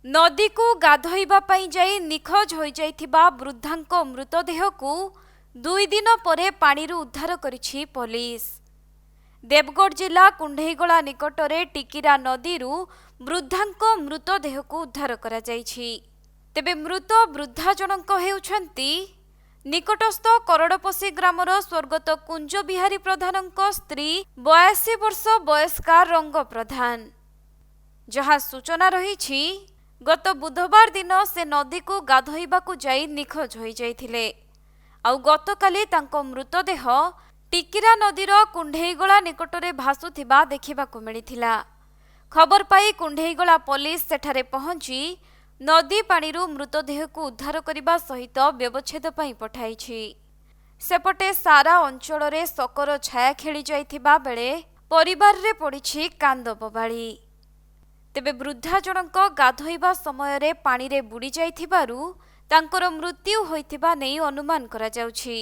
नदी को गाधोइबा पई जाई निखोज होई जाइथिबा वृद्धांको मृतदेह को 2 दिन परे पानीरू उद्धार करिछि पुलिस। देवगढ़ जिला कुंढेईगला निकटरे टिकिरा नदीरू वृद्धांको मृतदेह को उद्धार करा जाइछि। तेबे मृत वृद्धा जनक हेउछन्ति निकटस्थ करड़पसी ग्रामर स्वर्गत कुंज बिहारी प्रधानଙ୍କ स्त्री 82 वर्ष वयस्का रंग प्रधान। जहा सूचना रही गत बुधवार दिन से नदी को गाधोइबाकू जाई निखोज होई जाइथिले। आउ गतकाली तांको मृतदेह टिकिरा नदीर कुंढेईगला निकटरे भासुथिबा देखिबाकू मिलिथिला। खबर पाई कुंढेईगला पुलिस सेठारे पहुंची नदी पानीरू मृतदेह को उद्धार करने सहित व्यवच्छेद पई पठाइछि। सेपटे सारा अंचल रे शोकर छाया खेली जाइथिबा बेले परिवार रे पड़िछि कांद बबाळी। तेबे वृद्धा जनक गाधोइबा समय रे पानी रे बुड़ी जाइथिबारु तांकर मृत्यु होइथिबा नै अनुमान करा जाउछि।